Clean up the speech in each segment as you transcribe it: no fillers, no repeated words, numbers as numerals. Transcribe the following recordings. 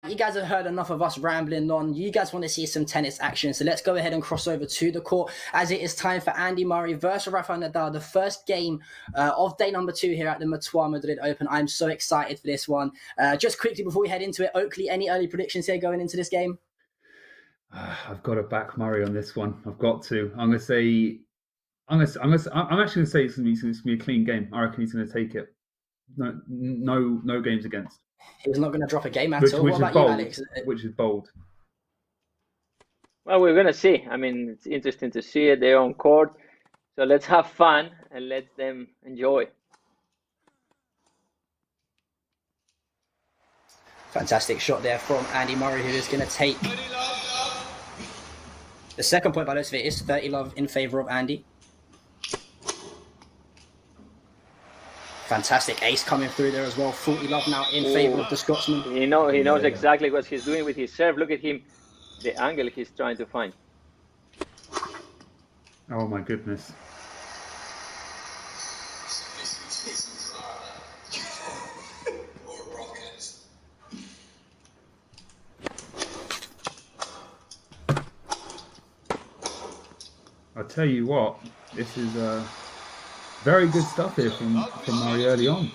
You guys have heard enough of us rambling on. You guys want to see some tennis action. So let's go ahead and cross over to the court as it is time for Andy Murray versus Rafael Nadal. The first game of day number 2 here at the Mutua Madrid Open. I'm so excited for this one. Just quickly before we head into it, Oakley, any early predictions here going into this game? I've got to back Murray on this one. I've got to. I'm actually going to say it's going to be a clean game. I reckon he's going to take it. No games against. He's not going to drop a game at all. What about you, Alex? Which is bold. Well, we're going to see. I mean, it's interesting to see it. They're on court. So let's have fun and let them enjoy. Fantastic shot there from Andy Murray, who is going to take the second point by looks of it is 30-love in favour of Andy. Fantastic ace coming through there as well. 40-love now in favour of the Scotsman. He knows exactly what he's doing with his serve. Look at him, the angle he's trying to find. Oh my goodness. I'll tell you what, this is very good stuff here from Murray early on.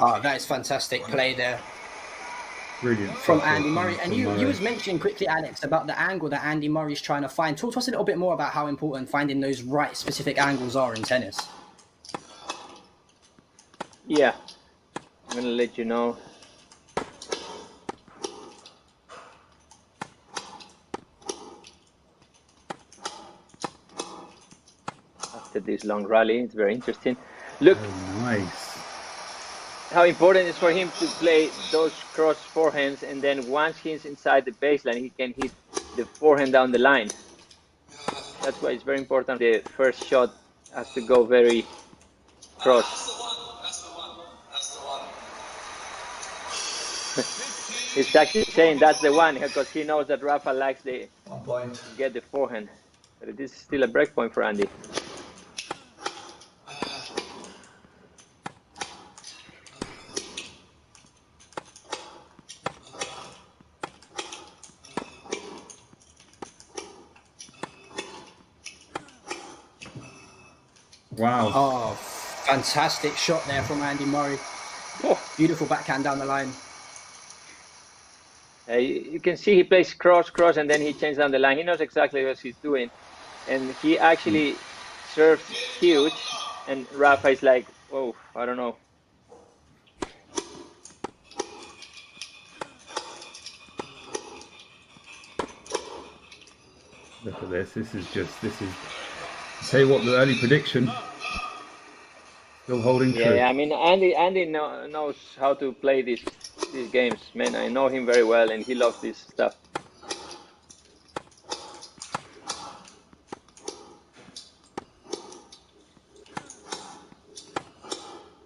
Oh, that is fantastic play there. Brilliant. From Andy Murray. And you was mentioning quickly, Alex, about the angle that Andy Murray's trying to find. Talk to us a little bit more about how important finding those right specific angles are in tennis. Yeah, I'm going to let you know. After this long rally, it's very interesting. Look. Oh, nice. How important it is for him to play those cross forehands, and then once he's inside the baseline, he can hit the forehand down the line. That's why it's very important. The first shot has to go very cross. He's actually saying that's the one because he knows that Rafa likes to get the forehand. But it is still a break point for Andy. Wow. Oh, fantastic shot there from Andy Murray. Oh. Beautiful backhand down the line. You can see he plays cross, and then he changes down the line. He knows exactly what he's doing. And he actually serves huge. And Rafa is like, oh, I don't know. Look at this. This is say what, the early prediction. Still holding true. Yeah, I mean, Andy knows how to play these games, man. I know him very well, and he loves this stuff.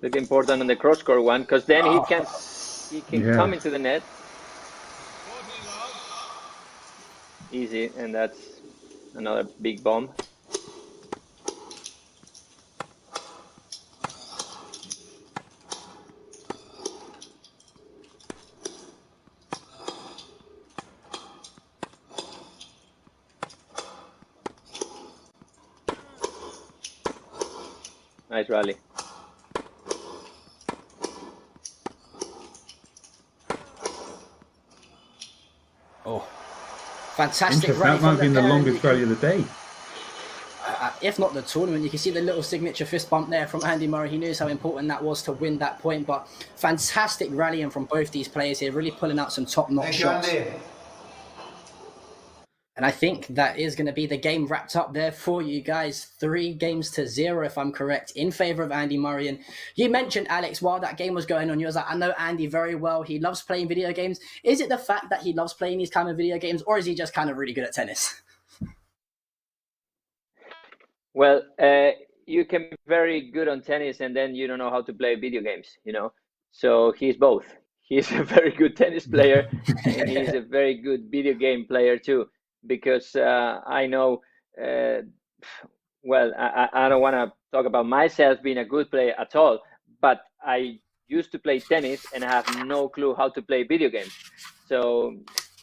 Look important on the cross-court one, because then he can come into the net. Easy, and that's another big bomb. Nice rally. Oh, fantastic rally. That might have been the longest rally of the day. If not the tournament. You can see the little signature fist bump there from Andy Murray. He knows how important that was to win that point, but fantastic rallying from both these players here, really pulling out some top-notch shots. And I think that is going to be the game wrapped up there for you guys. 3-0, if I'm correct, in favour of Andy Murray. And you mentioned, Alex, while that game was going on, you was like, I know Andy very well. He loves playing video games. Is it the fact that he loves playing these kind of video games, or is he just kind of really good at tennis? Well, you can be very good on tennis and then you don't know how to play video games, you know. So he's both. He's a very good tennis player and he's a very good video game player too. Because I know, well, I don't want to talk about myself being a good player at all, but I used to play tennis and I have no clue how to play video games. So,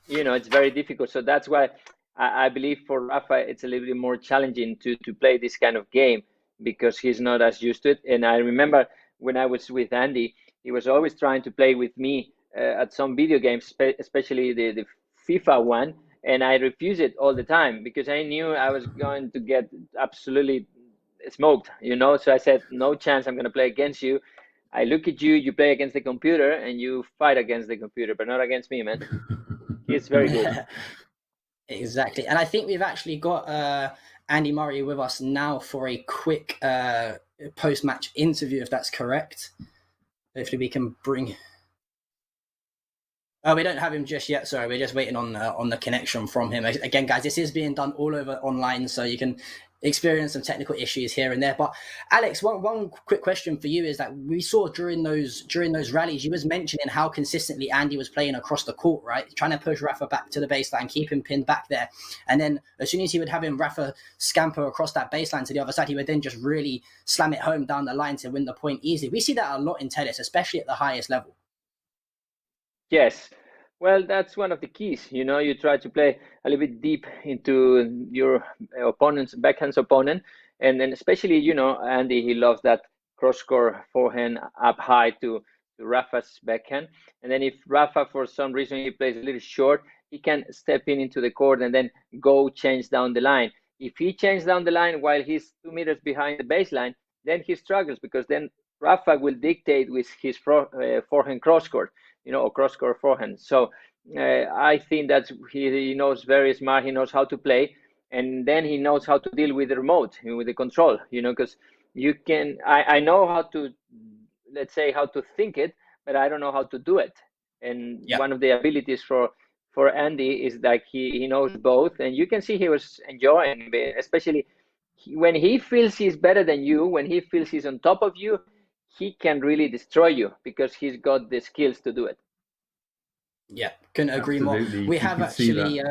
you know, it's very difficult. So that's why I believe for Rafa, it's a little bit more challenging to play this kind of game because he's not as used to it. And I remember when I was with Andy, he was always trying to play with me at some video games, especially the FIFA one. And I refused it all the time because I knew I was going to get absolutely smoked, you know. So I said, no chance I'm going to play against you. I look at you, you play against the computer, and you fight against the computer, but not against me, man. He's very good. Exactly. And I think we've actually got Andy Murray with us now for a quick post-match interview, if that's correct. Hopefully we can bring... Oh, we don't have him just yet. Sorry, we're just waiting on the connection from him. Again, guys, this is being done all over online, so you can experience some technical issues here and there. But Alex, one quick question for you is that we saw during those rallies, you was mentioning how consistently Andy was playing across the court, right? Trying to push Rafa back to the baseline, keep him pinned back there. And then as soon as he would have him Rafa scamper across that baseline to the other side, he would then just really slam it home down the line to win the point easily. We see that a lot in tennis, especially at the highest level. Yes. Well, that's one of the keys. You know, you try to play a little bit deep into your opponent's backhand's opponent. And then especially, you know, Andy, he loves that cross-court forehand up high to Rafa's backhand. And then if Rafa, for some reason, he plays a little short, he can step into the court and then go change down the line. If he changes down the line while he's 2 meters behind the baseline, then he struggles because then Rafa will dictate with his forehand cross-court, you know, or cross-court forehand. So I think that he knows very smart. He knows how to play, and then he knows how to deal with the remote, with the control. You know, because you can. I know how to, let's say, how to think it, but I don't know how to do it. And one of the abilities for Andy is that he knows both, and you can see he was enjoying it, especially when he feels he's better than you, when he feels he's on top of you. He can really destroy you because he's got the skills to do it. Yeah, couldn't agree Absolutely. more. We have actually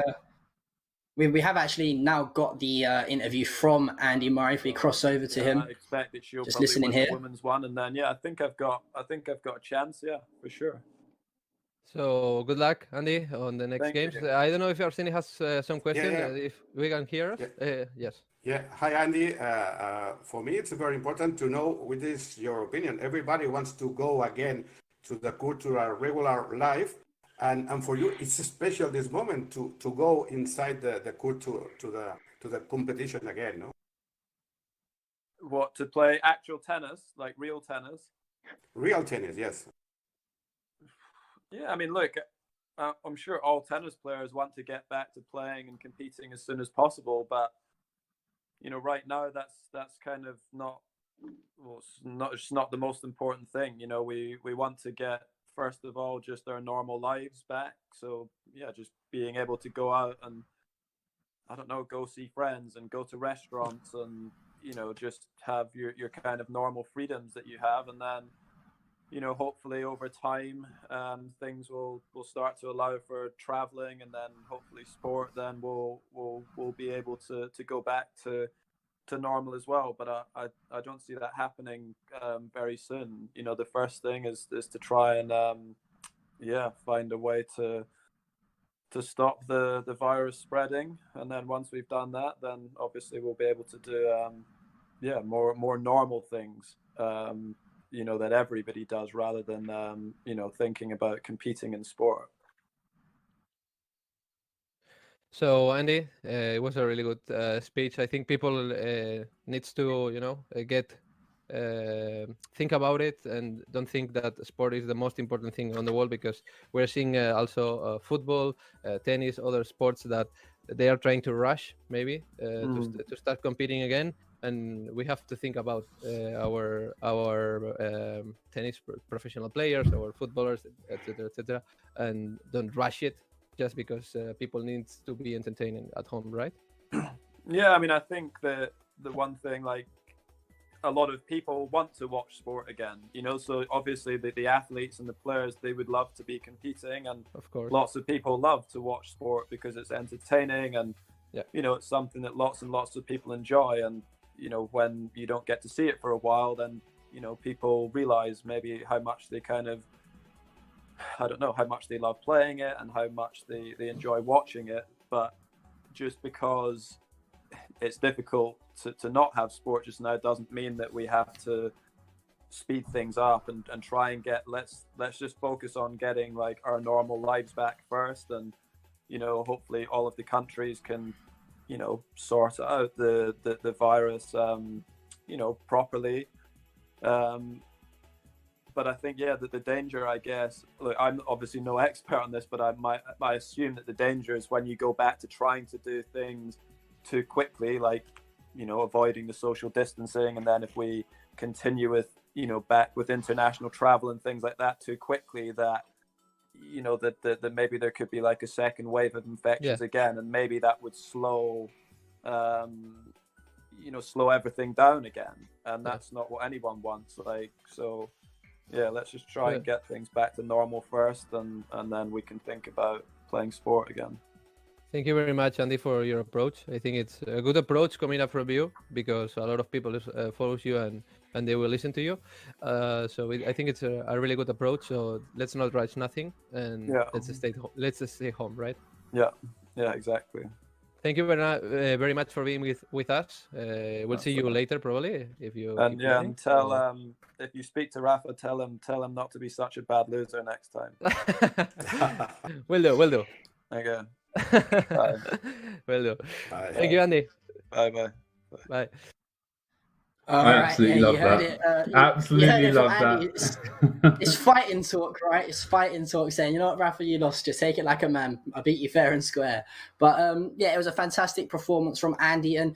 we have actually now got the interview from Andy Murray. If we cross over to him, I expect that she'll just probably listening win here. The women's one, and then I think I've got a chance. Yeah, for sure. So good luck, Andy, on the next games. I don't know if Arsene has some question. If we can hear us, yes. Yeah. Hi, Andy. For me, it's very important to know what is your opinion. Everybody wants to go again to the cultural regular life, and for you, it's special this moment to go inside the culture to the competition again. No. What, to play actual tennis, like real tennis? Real tennis, yes. Yeah, I mean, look, I'm sure all tennis players want to get back to playing and competing as soon as possible, but you know, right now that's kind of it's not the most important thing. You know, we want to get, first of all, just our normal lives back. So yeah, just being able to go out and, I don't know, go see friends and go to restaurants and, you know, just have your kind of normal freedoms that you have. And then, you know, hopefully over time, things will start to allow for traveling, and then hopefully sport then will be able to go back to normal as well. But I don't see that happening very soon. You know, the first thing is to try and find a way to stop the virus spreading, and then once we've done that, then obviously we'll be able to do more normal things. You know, that everybody does, rather than you know, thinking about competing in sport. So Andy, it was a really good speech. I think people needs to, you know, think about it and don't think that sport is the most important thing on the world, because we're seeing also football, tennis, other sports that they are trying to rush maybe to start competing again. And we have to think about our tennis professional players, our footballers, etc., and don't rush it just because people need to be entertaining at home, right? Yeah, I mean, I think that the one thing, like, a lot of people want to watch sport again, so obviously the athletes and the players, they would love to be competing, and Of course. lots of people love to watch sport because it's entertaining, and Yeah. it's something that lots and lots of people enjoy. And when you don't get to see it for a while, then people realize maybe how much they kind of, I don't know, how much they love playing it and how much they enjoy watching it. But just because it's difficult to not have sport just now doesn't mean that we have to speed things up and try and get, let's just focus on getting like our normal lives back first, and hopefully all of the countries can sort out the virus properly. But I think, that the danger, I guess, look, I'm obviously no expert on this, but I assume that the danger is when you go back to trying to do things too quickly, like, avoiding the social distancing. And then if we continue with, back with international travel and things like that too quickly, that, that maybe there could be like a second wave of infections again. And maybe that would slow everything down again. And that's not what anyone wants. So let's just try and get things back to normal first, and then we can think about playing sport again. Thank you very much, Andy, for your approach. I think it's a good approach coming up from you, because a lot of people follow you and they will listen to you. So I think it's a really good approach. So let's not rush nothing, and let's just stay home, right? Yeah, exactly. Thank you very much for being with us. We'll see you later, probably, if you. And tell if you speak to Rafa, tell him not to be such a bad loser next time. Will do. Okay. Bye. Will do. Bye. Thank you, Andy. Bye. I absolutely love that. Absolutely love that. It's fighting talk, right? It's fighting talk, saying, what, Rafa, you lost. Just take it like a man. I beat you fair and square. But it was a fantastic performance from Andy. And